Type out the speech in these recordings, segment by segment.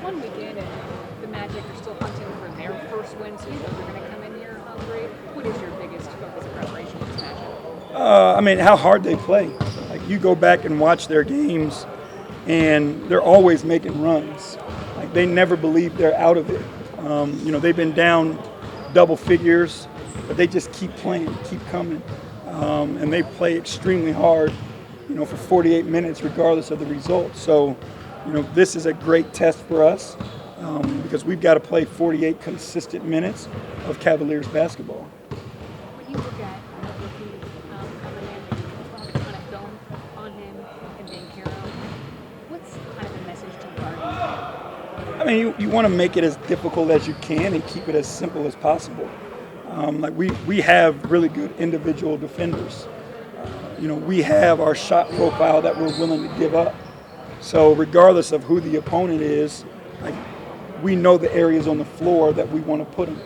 one weekend, and the Magic are still hunting for their first win, so you know they're going to come in here hungry. What is your biggest focus of preparation for this matchup? I mean, how hard they play. Like, you go back and watch their games, and they're always making runs. Like, they never believe they're out of it. They've been down double figures, but they just keep playing, keep coming. And they play extremely hard, for 48 minutes, regardless of the result. So, this is a great test for us because we've got to play 48 consistent minutes of Cavaliers basketball. When you look at rookie coming in, there's a ton of film on him and being Caro. What's kind of the message to guard? I mean, you want to make it as difficult as you can and keep it as simple as possible. We have really good individual defenders. We have our shot profile that we're willing to give up. So regardless of who the opponent is, we know the areas on the floor that we want to put them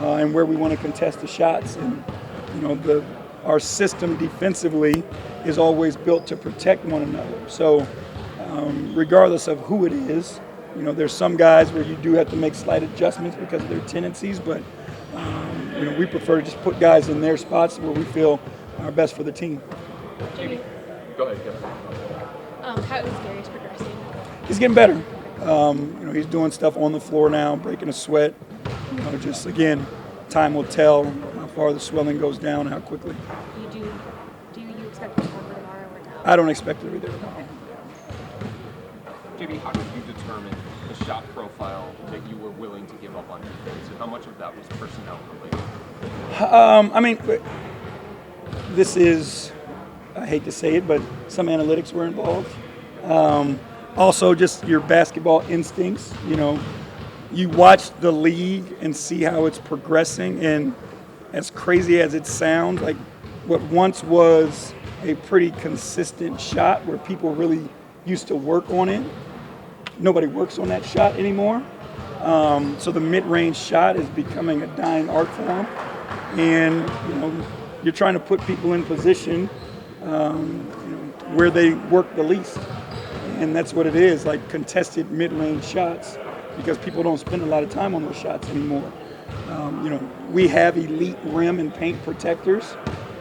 and where we want to contest the shots. And our system defensively is always built to protect one another. So regardless of who it is, there's some guys where you do have to make slight adjustments because of their tendencies, but we prefer to just put guys in their spots where we feel are best for the team. J.B. Go ahead. How is Darius progressing? He's getting better. He's doing stuff on the floor now, breaking a sweat. Just again, time will tell how far the swelling goes down, how quickly. Do you expect to recover tomorrow or no? I don't expect to be there tomorrow. J.B., how did you determine the shot profile that you were willing to give up on defense, and how much of that was personnel related? This is, I hate to say it, but some analytics were involved. Also, just your basketball instincts. You watch the league and see how it's progressing, and as crazy as it sounds, like what once was a pretty consistent shot where people really used to work on it, nobody works on that shot anymore. So the mid-range shot is becoming a dying art form, and you're trying to put people in position where they work the least, and that's what it is, like contested mid-range shots, because people don't spend a lot of time on those shots anymore. We have elite rim and paint protectors,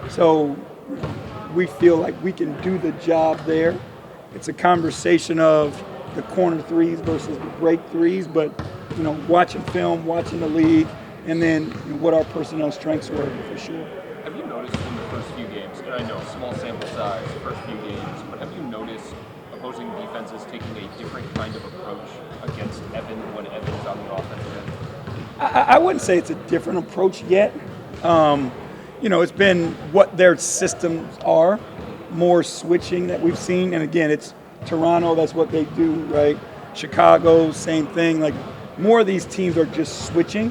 so we feel like we can do the job there. It's a conversation of the corner threes versus the break threes, but watching film, watching the league, and then what our personnel strengths were for sure. Have you noticed in the first few games, and I know small sample size, first few games, but have you noticed opposing defenses taking a different kind of approach against Evan when Evan's on the offensive end? I wouldn't say it's a different approach yet. It's been what their systems are, more switching that we've seen, and again, it's Toronto, that's what they do, right? Chicago, same thing. Like, more of these teams are just switching,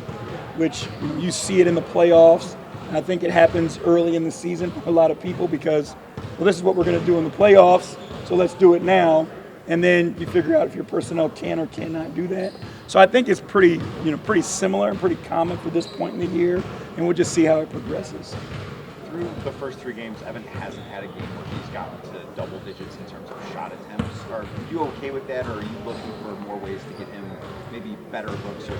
which you see it in the playoffs. And I think it happens early in the season for a lot of people because, well, this is what we're going to do in the playoffs, so let's do it now. And then you figure out if your personnel can or cannot do that. So I think it's pretty similar and pretty common for this point in the year, and we'll just see how it progresses. Through the first three games, Evan hasn't had a game where he's gotten to double digits in terms of shot attempts. Are you okay with that, or are you looking for more ways to get him maybe better looks or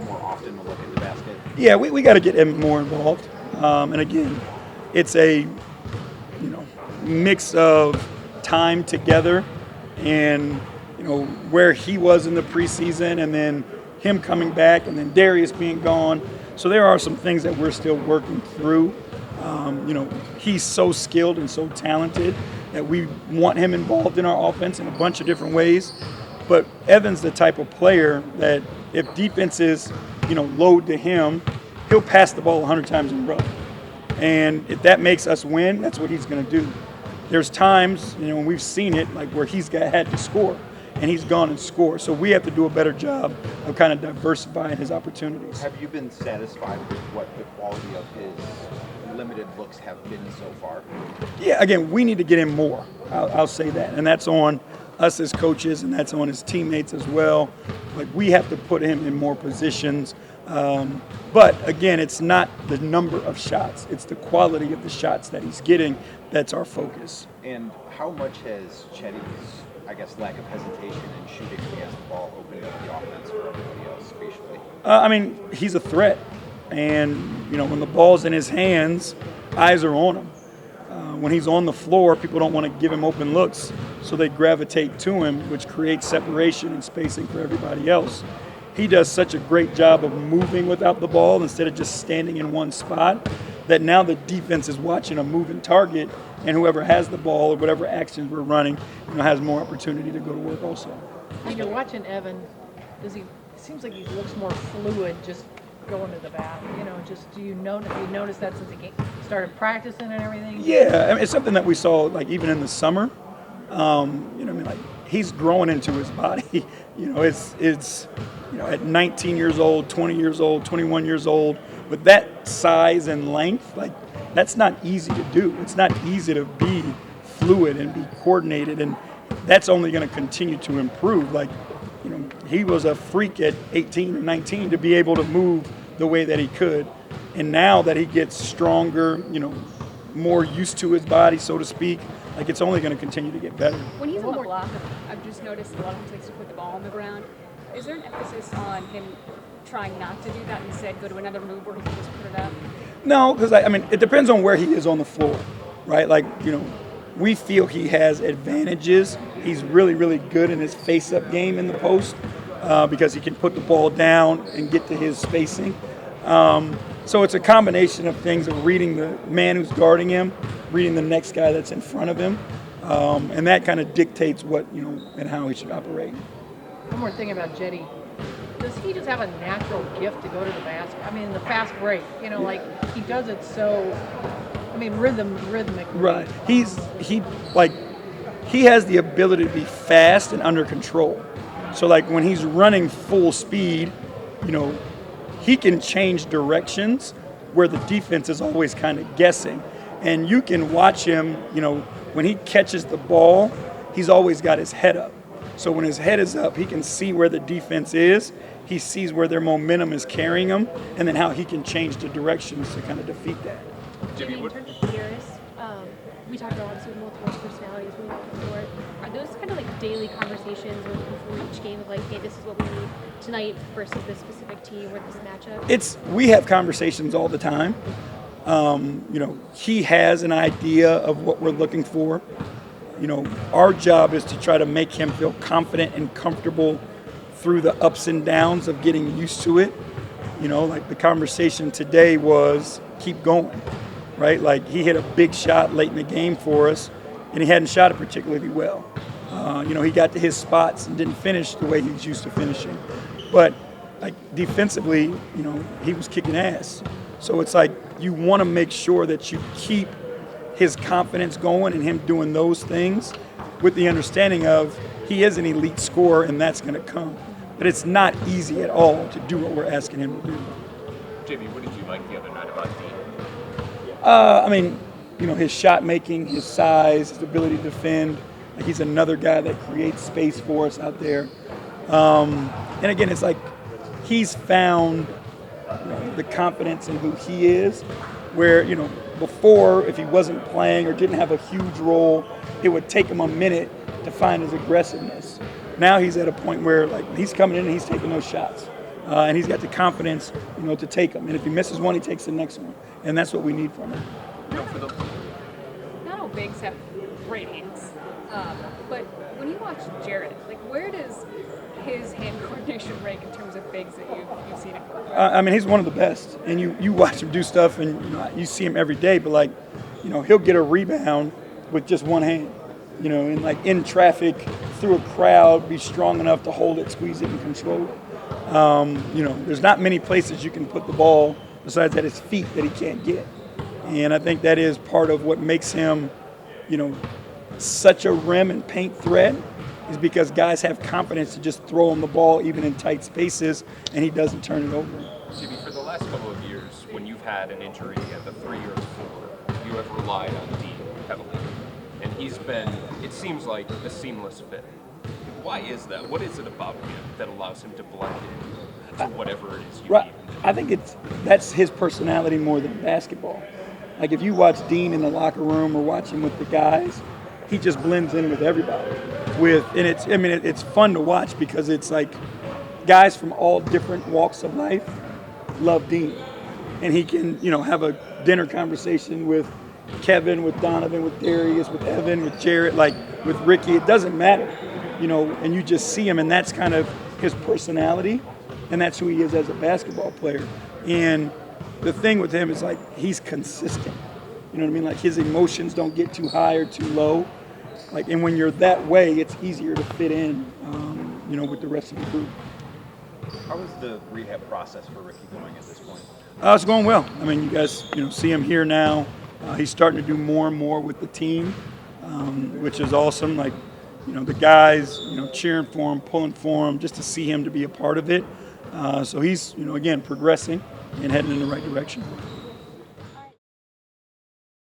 more often to look at the basket? Yeah, we got to get him more involved. And again, it's a mix of time together and where he was in the preseason, and then him coming back, and then Darius being gone. So there are some things that we're still working through. He's so skilled and so talented that we want him involved in our offense in a bunch of different ways. But Evan's the type of player that if defenses, load to him, he'll pass the ball 100 times in a row. And if that makes us win, that's what he's going to do. There's times, when we've seen it, like where he's had to score, and he's gone and scored. So we have to do a better job of kind of diversifying his opportunities. Have you been satisfied with what the quality of his limited looks have been so far? Yeah, again, we need to get him more. I'll say that. And that's on us as coaches, and that's on his teammates as well. Like, we have to put him in more positions But again, it's not the number of shots; it's the quality of the shots that he's getting that's our focus. And how much has Chetty's, I guess, lack of hesitation in shooting when he has the ball opening up the offense for everybody else spatially? I mean, he's a threat, and when the ball's in his hands, eyes are on him. When he's on the floor, people don't want to give him open looks, so they gravitate to him, which creates separation and spacing for everybody else. He does such a great job of moving without the ball instead of just standing in one spot that now the defense is watching a moving target, and whoever has the ball or whatever actions we're running, has more opportunity to go to work also. When you're watching Evan, it seems like he looks more fluid just going to the bat. Do you notice that since he started practicing and everything? Yeah, I mean, it's something that we saw even in the summer. He's growing into his body. It's at 19 years old, 20 years old, 21 years old, with that size and length, that's not easy to do. It's not easy to be fluid and be coordinated, and that's only going to continue to improve. He was a freak at 18 or 19 to be able to move the way that he could, and now that he gets stronger, more used to his body, so to speak, it's only going to continue to get better. When he's on the block, I've just noticed a lot of times he likes to put the ball on the ground. Is there an emphasis on him trying not to do that, instead go to another move where he can just put it up? No, because it depends on where he is on the floor, right? We feel he has advantages. He's really, really good in his face-up game in the post because he can put the ball down and get to his spacing. So it's a combination of things of reading the man who's guarding him, reading the next guy that's in front of him, and that kind of dictates what, and how he should operate. One more thing about Jetty. Does he just have a natural gift to go to the basket? The fast break, he does it so, rhythmically. Right. He has the ability to be fast and under control. So when he's running full speed, he can change directions where the defense is always kind of guessing. And you can watch him, when he catches the ball, he's always got his head up. So when his head is up, he can see where the defense is. He sees where their momentum is carrying him, and then how he can change the directions to kind of defeat that. J.B, in terms of peers, we talked about obviously multiple personalities moving back and forth. Are those kind of daily conversations before each game of hey, this is what we need tonight versus this specific team or this matchup? We have conversations all the time. He has an idea of what we're looking for. Our job is to try to make him feel confident and comfortable through the ups and downs of getting used to it. The conversation today was keep going, right? He hit a big shot late in the game for us, and he hadn't shot it particularly well. He got to his spots and didn't finish the way he's used to finishing. But defensively, he was kicking ass. So it's you want to make sure that you keep his confidence going and him doing those things with the understanding of he is an elite scorer and that's going to come. But it's not easy at all to do what we're asking him to do. J.B, what did you like the other night about Dean? His shot making, his size, his ability to defend. He's another guy that creates space for us out there. And again, it's he's found the confidence in who he is, where, before, if he wasn't playing or didn't have a huge role, it would take him a minute to find his aggressiveness. Now he's at a point where he's coming in and he's taking those shots. And he's got the confidence, to take them. And if he misses one, he takes the next one. And that's what we need from him. Not all bigs have great hands, but when you watch Jared, where does his hand coordination rank in terms of bigs that you've seen him? He's one of the best. And you watch him do stuff, and you see him every day. But he'll get a rebound with just one hand. And in traffic, through a crowd, be strong enough to hold it, squeeze it, and control it. There's not many places you can put the ball besides at his feet that he can't get. And I think that is part of what makes him, such a rim and paint threat, is because guys have confidence to just throw him the ball even in tight spaces, and he doesn't turn it over. J.B, for the last couple of years, when you've had an injury at the 3 or 4, you have relied on Dean heavily. And he's been, it seems like, a seamless fit. Why is that? What is it about him that allows him to blend in? to whatever it is you Right. need. I think that's his personality more than basketball. Like if you watch Dean in the locker room or watch him with the guys, he just blends in with everybody. It's fun to watch because it's like guys from all different walks of life love Dean, and he can have a dinner conversation with Kevin, with Donovan, with Darius, with Evan, with Jarrett, like with Ricky. It doesn't matter, and you just see him, and that's kind of his personality, and that's who he is as a basketball player. And the thing with him is like he's consistent. You know what I mean? Like his emotions don't get too high or too low. Like, and when you're that way, it's easier to fit in, with the rest of the group. How is the rehab process for Ricky going at this point? It's going well. I mean, you guys, see him here now. He's starting to do more and more with the team, which is awesome. Like, the guys, cheering for him, pulling for him, just to see him to be a part of it. So he's, again, progressing and heading in the right direction.